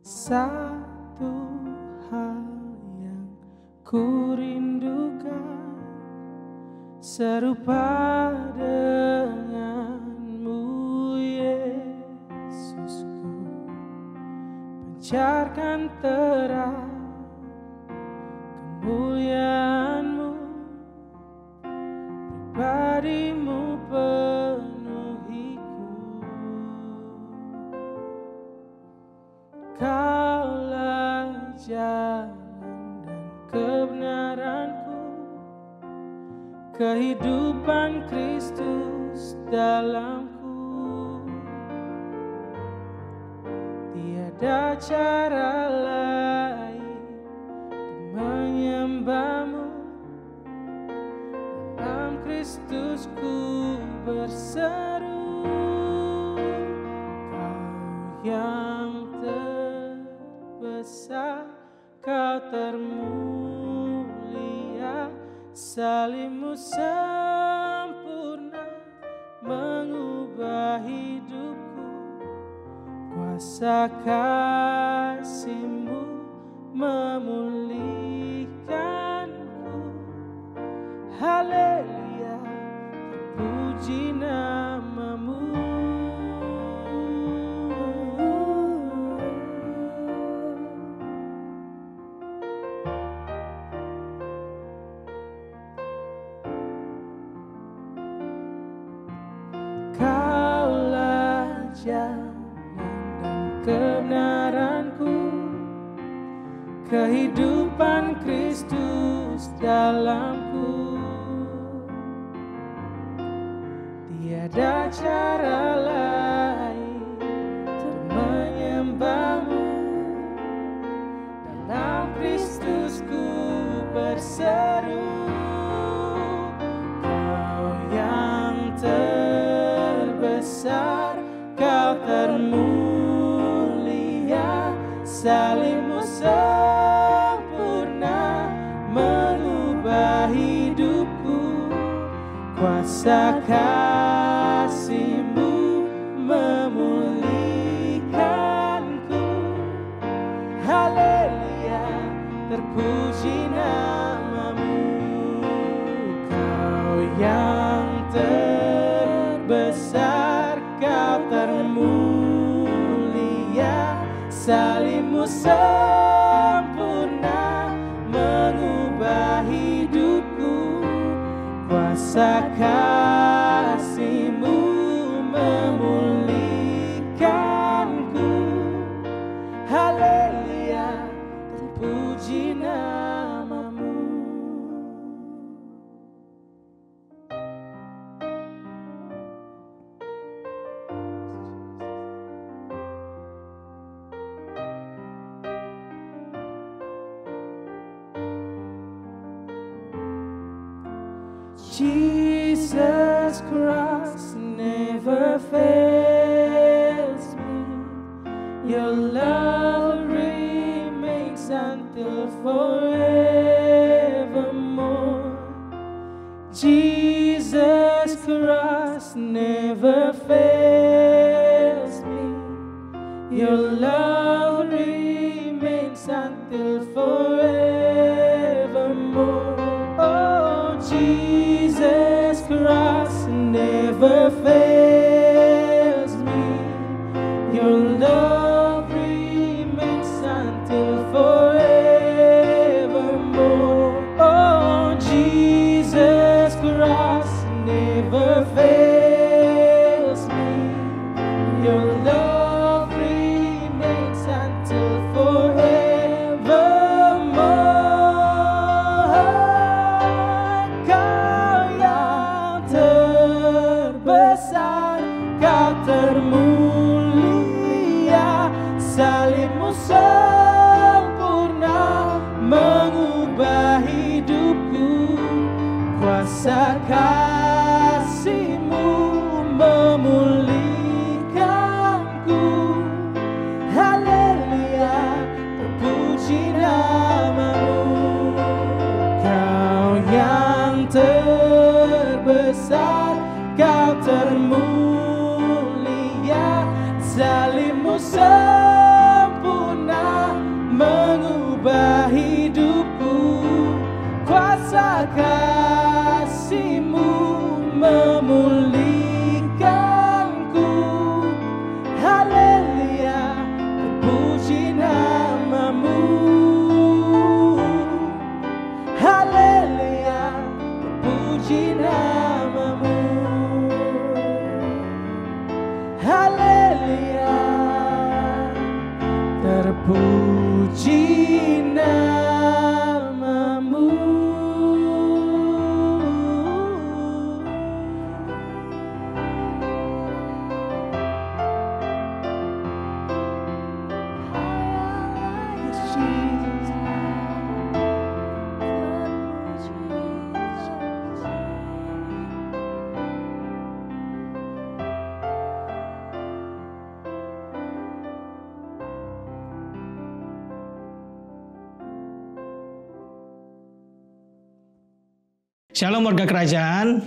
Satu hal yang ku rindukan, serupa denganmu Yesusku, pancarkan terang kemuliaan-Mu, pribadi-Mu penuhiku. Kaulah jalan dan kebenaranku, kehidupan Kristus dalamku. Tiada cara lain untuk menyembah-Mu, dalam Kristus ku berseru. Kau yang terbesar, Kau termulia, salib-Mu sempurna mengubah hidupku, kuasa kasih-Mu memulihkanku. Haleluya, terpuji nama-Mu. Kaulah jalan dan kebenaranku, kehidupan Kristus dalamku. Tiada cara lain untuk menyembah-Mu, dalam Kristus ku berseru. Kau yang terbesar, Kau termulia, salib-Mu sempurna mengubah hidupku, kuasa kasih-Mu memulihkanku. Haleluya, terpuji nama-Mu. Kau yang terbesar, Kau termulia, salib-Mu sempurna mengubah hidupku, kuasa kasih-Mu memulihkanku. Haleluya, terpuji nama-Mu. Jesus Christ never fails me. Your love remains until forevermore. Jesus Christ never fails me. Your love remains until forevermore. Oh, Jesus Christ never fails me. Your love remains until forevermore. Oh, Jesus Christ never fails me. Your love remains until forevermore. Kau termulia, salib-Mu sempurna mengubah hidupku, kuasa kasih-Mu memulihkanku. Haleluya, terpuji nama-Mu. Kau yang terbesar, Kau termulia, salib-Mu sempurna kuasa kasih-Mu memulihkanku. Haleluya, terpuji nama-Mu. Haleluya, terpuji nama-Mu. Haleluya, terpuji nama-Mu. Shalom warga kerajaan,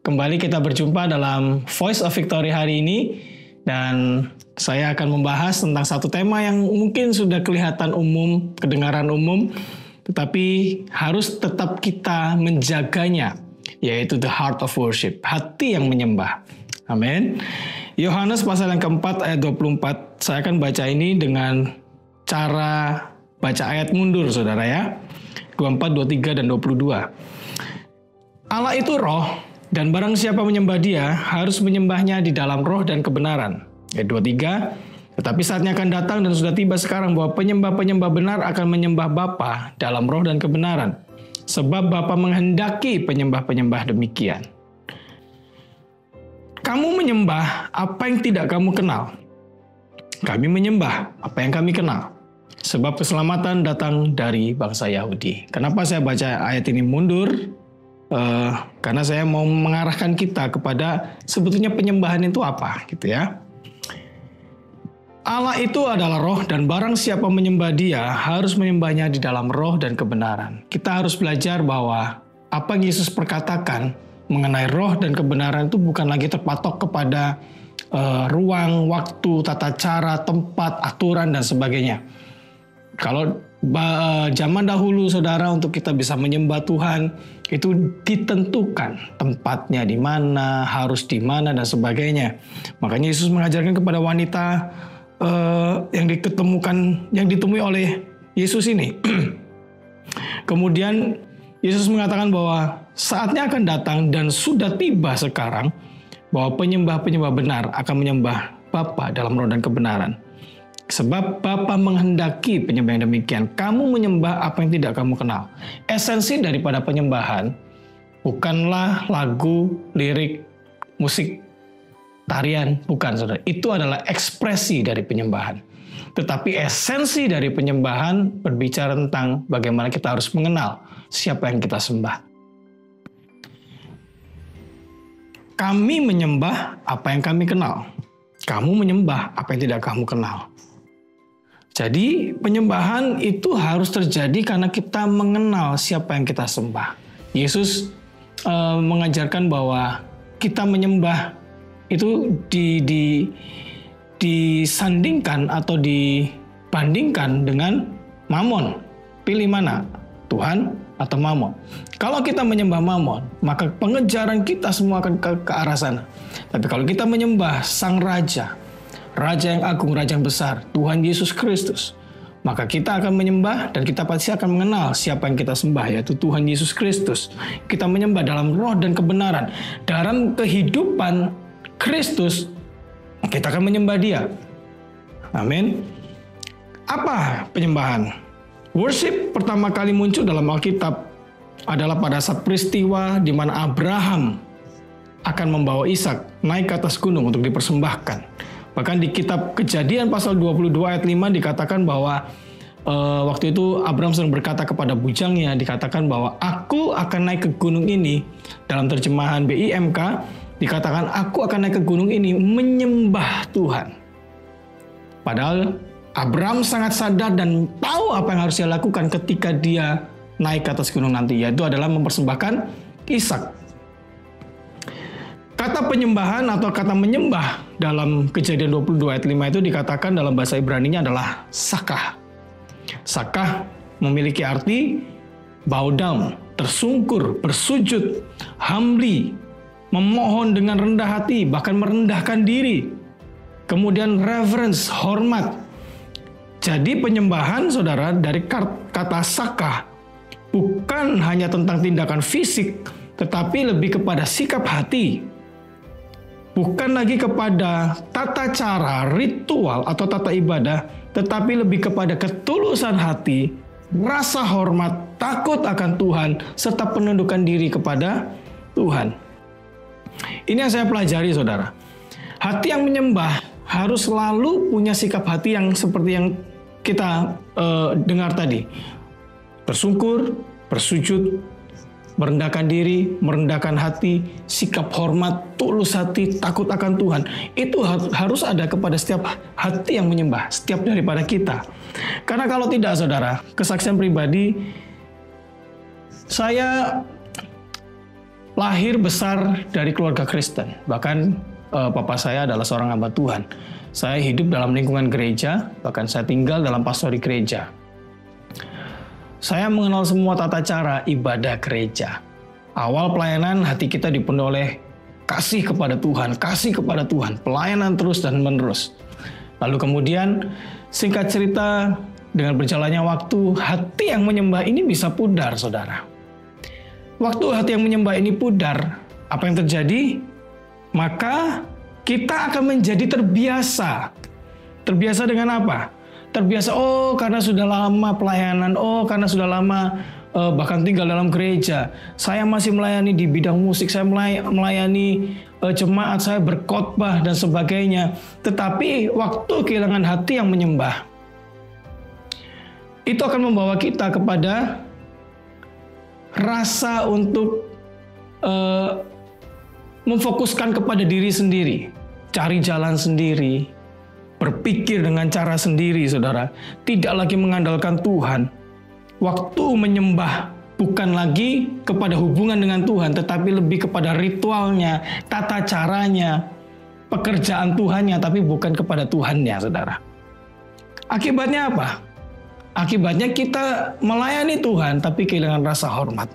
kembali kita berjumpa dalam Voice of Victory hari ini, dan saya akan membahas tentang satu tema yang mungkin sudah kelihatan umum, kedengaran umum, tetapi harus tetap kita menjaganya, yaitu the heart of worship, hati yang menyembah. Amin. Yohanes pasal yang keempat ayat 24, saya akan baca ini dengan cara baca ayat mundur saudara ya, 24, 23, dan 22. Allah itu roh, dan barang siapa menyembah Dia harus menyembahnya di dalam roh dan kebenaran. Ayat 23, tetapi saatnya akan datang dan sudah tiba sekarang bahwa penyembah-penyembah benar akan menyembah Bapa dalam roh dan kebenaran. Sebab Bapa menghendaki penyembah-penyembah demikian. Kamu menyembah apa yang tidak kamu kenal. Kami menyembah apa yang kami kenal. Sebab keselamatan datang dari bangsa Yahudi. Kenapa saya baca ayat ini mundur? Karena saya mau mengarahkan kita kepada sebetulnya penyembahan itu apa, gitu ya. Allah itu adalah roh, dan barang siapa menyembah Dia harus menyembahnya di dalam roh dan kebenaran. Kita harus belajar bahwa apa yang Yesus perkatakan mengenai roh dan kebenaran itu bukan lagi terpatok kepada ruang, waktu, tata cara, tempat, aturan, dan sebagainya. Kalau zaman dahulu saudara, untuk kita bisa menyembah Tuhan itu ditentukan tempatnya di mana, harus di mana, dan sebagainya. Makanya Yesus mengajarkan kepada wanita yang ditemui oleh Yesus ini. Kemudian Yesus mengatakan bahwa saatnya akan datang dan sudah tiba sekarang bahwa penyembah-penyembah benar akan menyembah Bapa dalam roh dan kebenaran. Sebab Bapa menghendaki penyembah yang demikian. Kamu menyembah apa yang tidak kamu kenal. Esensi daripada penyembahan bukanlah lagu, lirik, musik, tarian. Bukan, saudara. Itu adalah ekspresi dari penyembahan. Tetapi esensi dari penyembahan berbicara tentang bagaimana kita harus mengenal siapa yang kita sembah. Kami menyembah apa yang kami kenal. Kamu menyembah apa yang tidak kamu kenal. Jadi penyembahan itu harus terjadi karena kita mengenal siapa yang kita sembah. Yesus mengajarkan bahwa kita menyembah itu disandingkan atau dibandingkan dengan mamon. Pilih mana? Tuhan atau mamon? Kalau kita menyembah mamon, maka pengejaran kita semua akan ke arah sana. Tapi kalau kita menyembah Sang Raja, Raja yang agung, Raja yang besar, Tuhan Yesus Kristus, maka kita akan menyembah dan kita pasti akan mengenal siapa yang kita sembah, yaitu Tuhan Yesus Kristus. Kita menyembah dalam roh dan kebenaran. Dalam kehidupan Kristus, kita akan menyembah Dia. Amin. Apa penyembahan? Worship pertama kali muncul dalam Alkitab adalah pada saat peristiwa di mana Abraham akan membawa Ishak naik ke atas gunung untuk dipersembahkan. Bahkan di kitab Kejadian pasal 22 ayat 5 dikatakan bahwa waktu itu Abraham sedang berkata kepada bujangnya, dikatakan bahwa aku akan naik ke gunung ini. Dalam terjemahan BIMK dikatakan aku akan naik ke gunung ini menyembah Tuhan. Padahal Abraham sangat sadar dan tahu apa yang harus dia lakukan ketika dia naik ke atas gunung nanti, yaitu adalah mempersembahkan Ishak. Kata penyembahan atau kata menyembah dalam Kejadian 22 ayat 5 itu dikatakan dalam bahasa Ibraninya adalah sakah. Sakah memiliki arti bow down, tersungkur, bersujud, humbly, memohon dengan rendah hati, bahkan merendahkan diri. Kemudian reverence, hormat. Jadi penyembahan, saudara, dari kata saka bukan hanya tentang tindakan fisik, tetapi lebih kepada sikap hati. Bukan lagi kepada tata cara, ritual, atau tata ibadah, tetapi lebih kepada ketulusan hati, rasa hormat, takut akan Tuhan, serta penundukan diri kepada Tuhan. Ini yang saya pelajari, saudara. Hati yang menyembah harus selalu punya sikap hati yang seperti yang kita dengar tadi. Tersungkur, bersujud, merendahkan diri, merendahkan hati, sikap hormat, tulus hati, takut akan Tuhan. Itu harus ada kepada setiap hati yang menyembah, setiap daripada kita. Karena kalau tidak, saudara, kesaksian pribadi, saya lahir besar dari keluarga Kristen. Bahkan papa saya adalah seorang hamba Tuhan. Saya hidup dalam lingkungan gereja, bahkan saya tinggal dalam pastori gereja. Saya mengenal semua tata cara ibadah gereja. Awal pelayanan, hati kita dipenuhi oleh kasih kepada Tuhan, pelayanan terus dan menerus. Lalu kemudian, singkat cerita, dengan berjalannya waktu, hati yang menyembah ini bisa pudar, saudara. Waktu hati yang menyembah ini pudar, apa yang terjadi? Maka kita akan menjadi terbiasa. Terbiasa dengan apa? Terbiasa, karena sudah lama pelayanan, karena sudah lama bahkan tinggal dalam gereja, saya masih melayani di bidang musik, saya melayani jemaat, saya berkhotbah dan sebagainya. Tetapi waktu kehilangan hati yang menyembah, itu akan membawa kita kepada rasa untuk memfokuskan kepada diri sendiri, cari jalan sendiri, berpikir dengan cara sendiri, saudara. Tidak lagi mengandalkan Tuhan. Waktu menyembah bukan lagi kepada hubungan dengan Tuhan, tetapi lebih kepada ritualnya, tata caranya, pekerjaan Tuhannya, tapi bukan kepada Tuhannya, saudara. Akibatnya apa? Akibatnya kita melayani Tuhan, tapi kehilangan rasa hormat.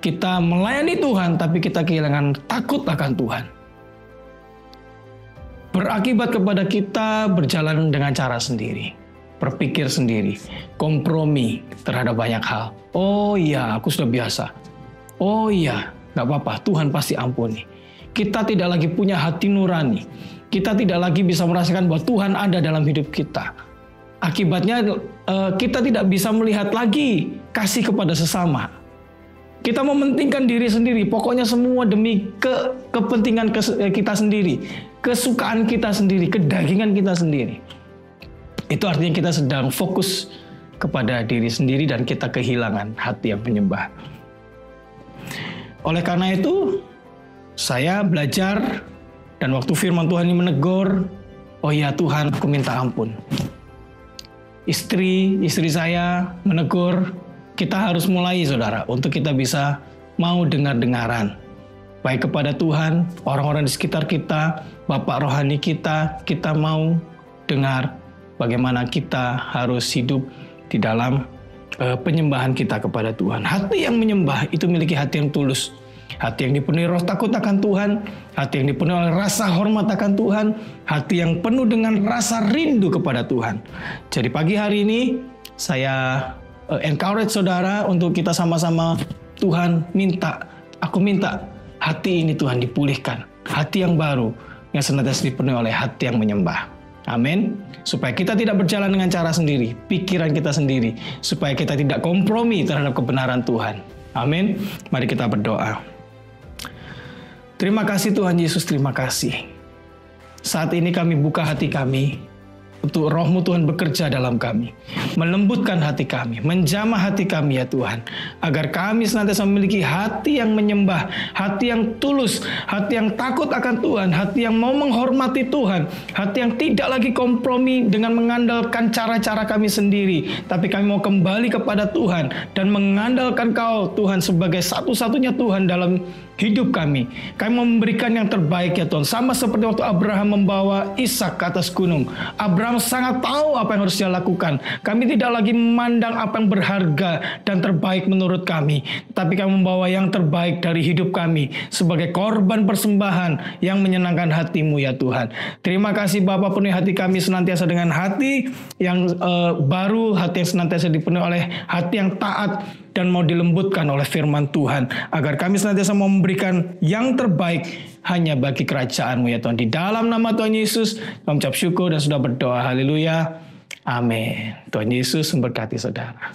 Kita melayani Tuhan, tapi kita kehilangan takut akan Tuhan. Berakibat kepada kita berjalan dengan cara sendiri, berpikir sendiri, kompromi terhadap banyak hal. Oh iya, aku sudah biasa. Oh iya, gak apa-apa, Tuhan pasti ampuni. Kita tidak lagi punya hati nurani. Kita tidak lagi bisa merasakan bahwa Tuhan ada dalam hidup kita. Akibatnya kita tidak bisa melihat lagi kasih kepada sesama. Kita mementingkan diri sendiri, pokoknya semua demi kepentingan kita sendiri, kesukaan kita sendiri, kedagingan kita sendiri. Itu artinya kita sedang fokus kepada diri sendiri dan kita kehilangan hati yang menyembah. Oleh karena itu, saya belajar dan waktu firman Tuhan ini menegur, oh ya Tuhan, aku minta ampun. Istri saya menegur, kita harus mulai, saudara, untuk kita bisa mau dengar-dengaran. Baik kepada Tuhan, orang-orang di sekitar kita, Bapak rohani kita mau dengar bagaimana kita harus hidup di dalam penyembahan kita kepada Tuhan. Hati yang menyembah itu memiliki hati yang tulus. Hati yang dipenuhi roh takut akan Tuhan, hati yang dipenuhi oleh rasa hormat akan Tuhan, hati yang penuh dengan rasa rindu kepada Tuhan. Jadi pagi hari ini, saya encourage saudara untuk kita sama-sama, Tuhan aku minta hati ini Tuhan dipulihkan. Hati yang baru yang senantiasa dipenuhi oleh hati yang menyembah. Amin. Supaya kita tidak berjalan dengan cara sendiri, pikiran kita sendiri. Supaya kita tidak kompromi terhadap kebenaran Tuhan. Amin. Mari kita berdoa. Terima kasih Tuhan Yesus, terima kasih. Saat ini kami buka hati kami untuk roh-Mu Tuhan bekerja dalam kami, melembutkan hati kami, menjamah hati kami ya Tuhan, agar kami senantiasa memiliki hati yang menyembah, hati yang tulus, hati yang takut akan Tuhan, hati yang mau menghormati Tuhan, hati yang tidak lagi kompromi dengan mengandalkan cara-cara kami sendiri, tapi kami mau kembali kepada Tuhan dan mengandalkan Kau Tuhan sebagai satu-satunya Tuhan dalam hidup kami. Kami memberikan yang terbaik ya Tuhan. Sama seperti waktu Abraham membawa Ishak ke atas gunung. Abraham sangat tahu apa yang harus dia lakukan. Kami tidak lagi memandang apa yang berharga dan terbaik menurut kami. Tapi kami membawa yang terbaik dari hidup kami sebagai korban persembahan yang menyenangkan hati-Mu ya Tuhan. Terima kasih Bapa, penuhi hati kami senantiasa dengan hati yang baru, hati yang senantiasa dipenuhi oleh hati yang taat dan mau dilembutkan oleh firman Tuhan, agar kami senantiasa mau memberikan yang terbaik hanya bagi kerajaan-Mu ya Tuhan. Di dalam nama Tuhan Yesus kami ucap syukur dan sudah berdoa. Haleluya. Amin. Tuhan Yesus memberkati saudara.